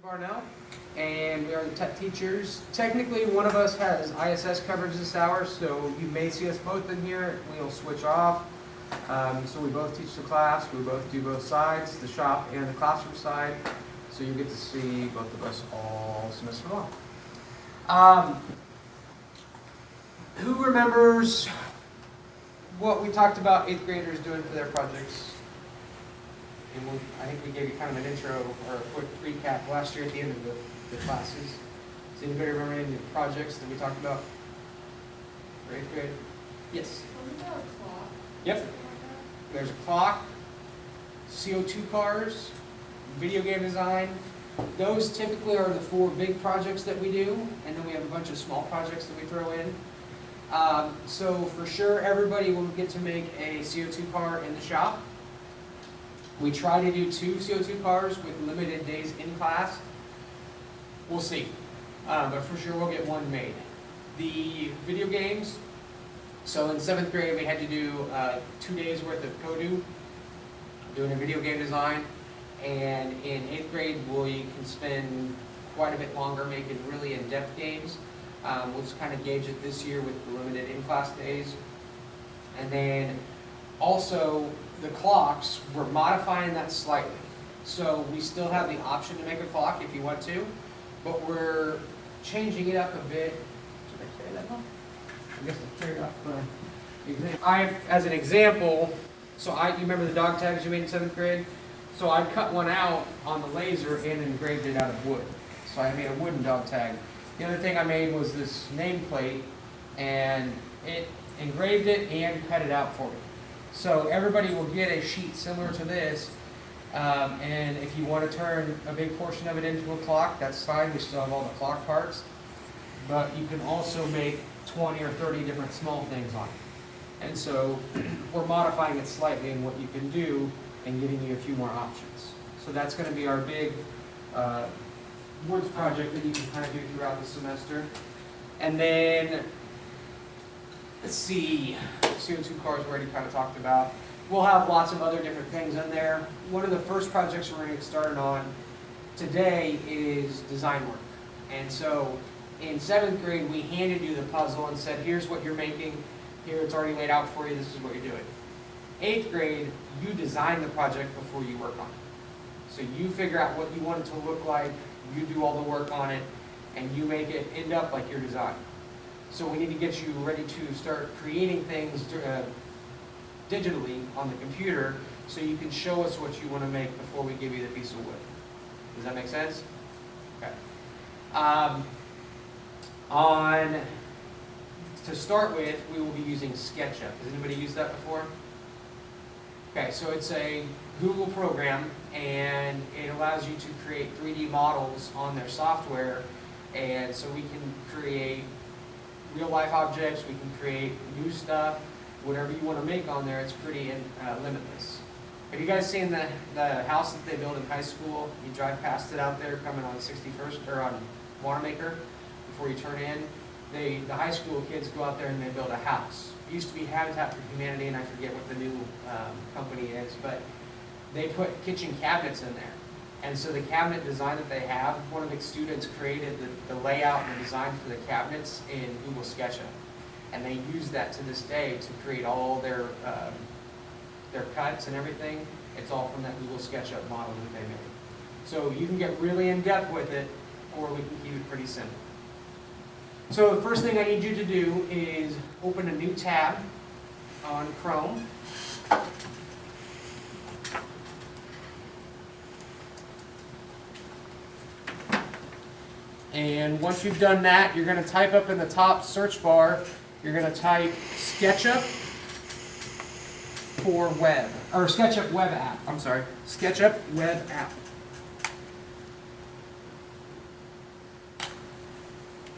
Barnell, and we are the tech teachers. Technically, one of us has ISS coverage this hour, so you may see us both in here. We'll switch off. So we both teach the class. We both do both sides, the shop and the classroom side. So you get to see both of us all semester long. Who remembers what we talked about 8th graders doing for their projects? And I think we gave you kind of an intro or a quick recap last year at the end of the classes. Does anybody remember any of the projects that we talked about for 8th grade? Yes? Wasn't there a clock? Yep. There's a clock, CO2 cars, video game design. Those typically are the 4 big projects that we do, and then we have a bunch of small projects that we throw in. So for sure, everybody will get to make a CO2 car in the shop. We try to do 2 CO2 cars with limited days in class. We'll see. But for sure we'll get 1 made. The video games, so in 7th grade we had to do 2 days worth of Kodu, doing a video game design. And in 8th grade we can spend quite a bit longer making really in-depth games. We'll just kind of gauge it this year with the limited in-class days. And then also, the clocks, we're modifying that slightly. So we still have the option to make a clock if you want to, but we're changing it up a bit. Did I carry that home? I guess I carried it off. As an example, so you remember the dog tags you made in 7th grade? So I cut one out on the laser and engraved it out of wood. So I made a wooden dog tag. The other thing I made was this nameplate, and it engraved it and cut it out for me. So everybody will get a sheet similar to this, and if you want to turn a big portion of it into a clock, that's fine. We still have all the clock parts, but you can also make 20 or 30 different small things on it. And so we're modifying it slightly in what you can do and giving you a few more options. So that's going to be our big woods project that you can kind of do throughout the semester. And then, let's see, CO2 cars we already kind of talked about. We'll have lots of other different things in there. One of the first projects we're going to get started on today is design work. And so in 7th grade, we handed you the puzzle and said, here's what you're making. Here, it's already laid out for you. This is what you're doing. 8th grade, you design the project before you work on it. So you figure out what you want it to look like, you do all the work on it, and you make it end up like your design. So we need to get you ready to start creating things digitally on the computer so you can show us what you want to make before we give you the piece of wood. Does that make sense? Okay. To start with, we will be using SketchUp. Has anybody used that before? Okay, so it's a Google program, and it allows you to create 3D models on their software, and so we can create real-life objects, we can create new stuff, whatever you want to make on there. It's pretty limitless. Have you guys seen the house that they built in high school? You drive past it out there coming on 61st, or on Wanamaker, before you turn in. The high school kids go out there and they build a house. It used to be Habitat for Humanity, and I forget what the new company is, but they put kitchen cabinets in there. And so the cabinet design that they have, one of the students created the layout and the design for the cabinets in Google SketchUp. And they use that to this day to create all their cuts and everything. It's all from that Google SketchUp model that they made. So you can get really in-depth with it, or we can keep it pretty simple. So the first thing I need you to do is open a new tab on Chrome. And once you've done that, you're going to type up in the top search bar, you're going to type SketchUp for web, or SketchUp web app. I'm sorry, SketchUp web app.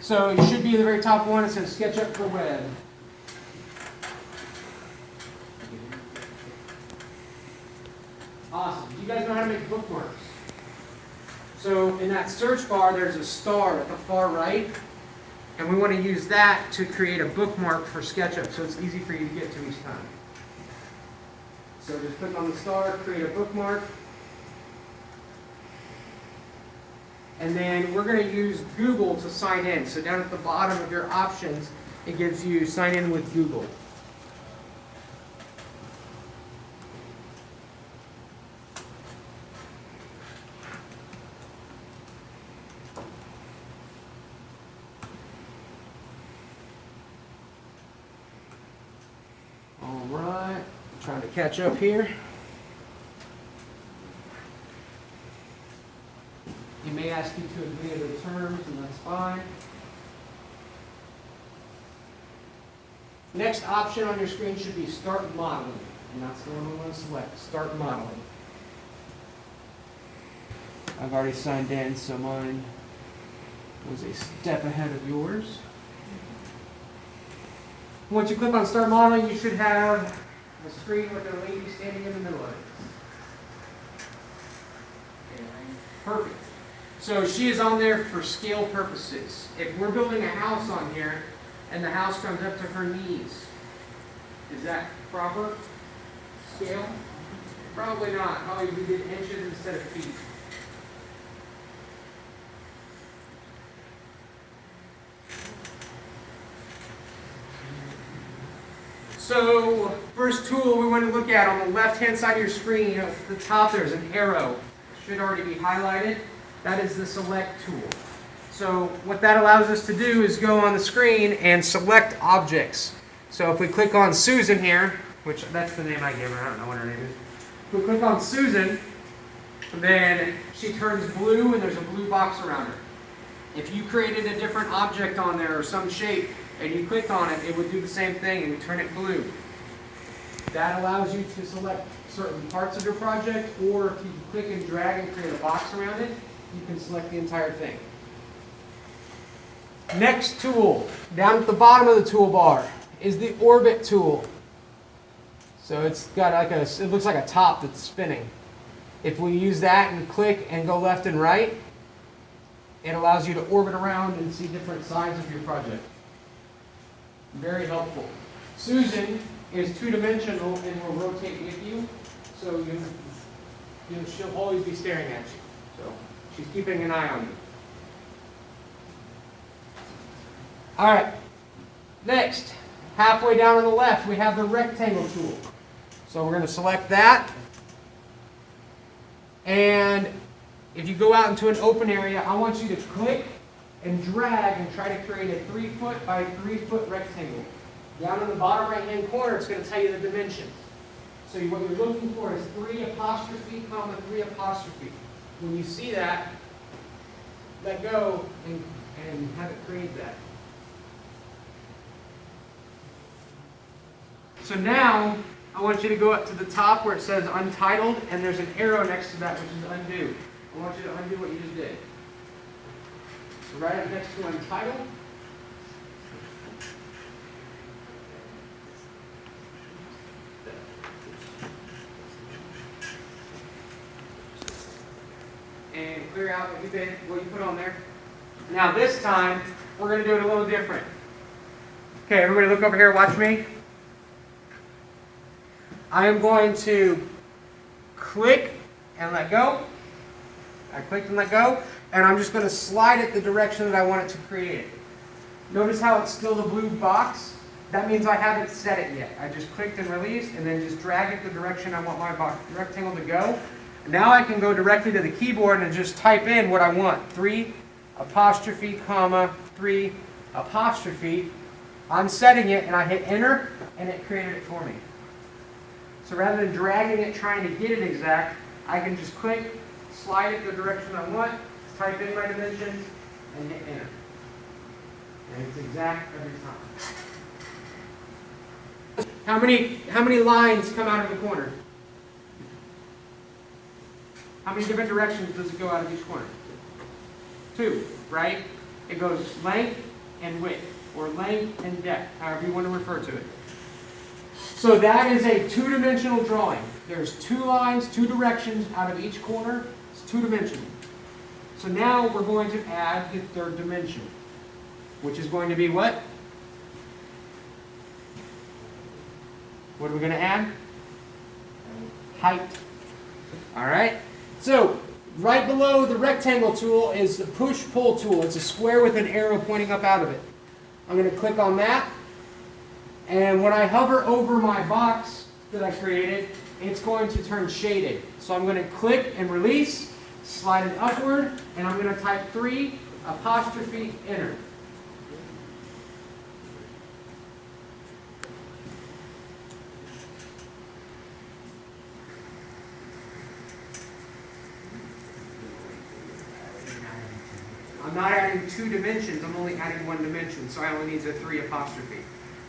So you should be the very top one. It says SketchUp for web. Awesome. Do you guys know how to make bookmarks? So in that search bar, there's a star at the far right, and we want to use that to create a bookmark for SketchUp, so it's easy for you to get to each time. So just click on the star, create a bookmark, And then we're going to use Google to sign in. So down at the bottom of your options, it gives you sign in with Google. All right, trying to catch up here. It may ask you to agree to the terms, and that's fine. Next option on your screen should be Start Modeling, and that's the one we want to select, Start Modeling. I've already signed in, so mine was a step ahead of yours. Once you click on Start Modeling, you should have a screen with a lady standing in the middle of it. Perfect. So she is on there for scale purposes. If we're building a house on here and the house comes up to her knees, is that proper scale? Probably not. Probably we did inches instead of feet. So, first tool we want to look at on the left-hand side of your screen, at the top there's an arrow. It should already be highlighted. That is the select tool. So what that allows us to do is go on the screen and select objects. So if we click on Susan here, which that's the name I gave her, I don't know what her name is. If we click on Susan, then she turns blue and there's a blue box around her. If you created a different object on there or some shape and you click on it, it would do the same thing and turn it blue. That allows you to select certain parts of your project, or if you click and drag and create a box around it, you can select the entire thing. Next tool, down at the bottom of the toolbar, is the Orbit tool. So it's got like it looks like a top that's spinning. If we use that and click and go left and right, it allows you to orbit around and see different sides of your project. Very helpful. Susan is two-dimensional and will rotate with you, so she'll always be staring at you. So she's keeping an eye on you. All right. Next, halfway down on the left, we have the rectangle tool. So we're going to select that. And if you go out into an open area, I want you to click and drag and try to create a 3-foot by 3-foot rectangle. Down in the bottom right-hand corner, it's going to tell you the dimensions. So what you're looking for is 3 apostrophe, comma, 3 apostrophe. When you see that, let go and have it create that. So now, I want you to go up to the top where it says Untitled, and there's an arrow next to that, which is Undo. I want you to undo what you just did. So right up next to Untitled. And clear out what you put on there. Now this time, we're going to do it a little different. Okay, everybody look over here, watch me. I am going to click and let go. I clicked and let go, and I'm just going to slide it the direction that I want it to create. Notice how it's still the blue box? That means I haven't set it yet. I just clicked and released, and then just drag it the direction I want my rectangle to go. Now I can go directly to the keyboard and just type in what I want. 3 apostrophe, comma, 3 apostrophe. I'm setting it, and I hit enter, and it created it for me. So rather than dragging it, trying to get it exact, I can just click, slide it the direction I want, type in my dimensions, and hit enter. And it's exact every time. How many lines come out of the corner? How many different directions does it go out of each corner? 2, right? It goes length and width, or length and depth, however you want to refer to it. So that is a 2-dimensional drawing. There's 2 lines, 2 directions out of each corner. It's 2-dimensional. So now we're going to add the 3rd dimension, which is going to be what? What are we going to add? Height. All right. So Right below the rectangle tool is the push-pull tool. It's a square with an arrow pointing up out of it. I'm going to click on that. And when I hover over my box that I created, it's going to turn shaded. So I'm going to click and release, slide it upward, and I'm going to type 3 apostrophe enter. I'm not adding 2 dimensions, I'm only adding 1 dimension, so I only need a 3 apostrophe.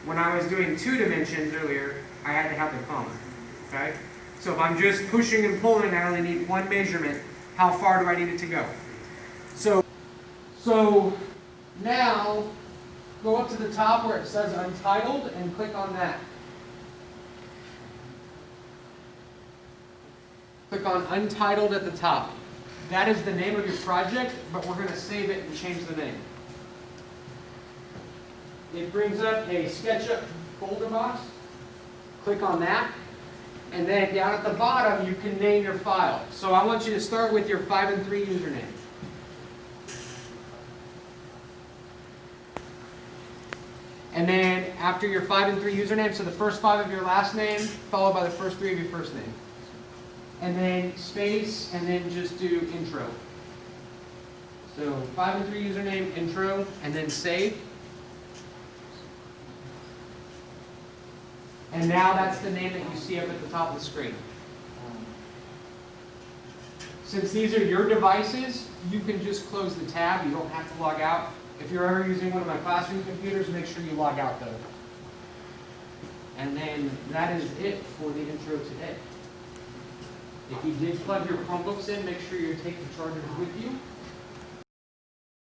When I was doing 2 dimensions earlier, I had to have the comma. Okay? So if I'm just pushing and pulling, I only need 1 measurement. How far do I need it to go? So now, go up to the top where it says Untitled and click on that. Click on Untitled at the top. That is the name of your project, but we're going to save it and change the name. It brings up a SketchUp folder box. Click on that. And then down at the bottom, you can name your file. So I want you to start with your 5 and 3 username. And then after your 5 and 3 username, so the first 5 of your last name, followed by the first 3 of your first name. And then space, and then just do intro. So 5 and 3 username, intro, and then save. And now that's the name that you see up at the top of the screen. Since these are your devices, you can just close the tab. You don't have to log out. If you're ever using one of my classroom computers, make sure you log out though. And then that is it for the intro today. If you did plug your Chromebooks in, make sure you take the chargers with you.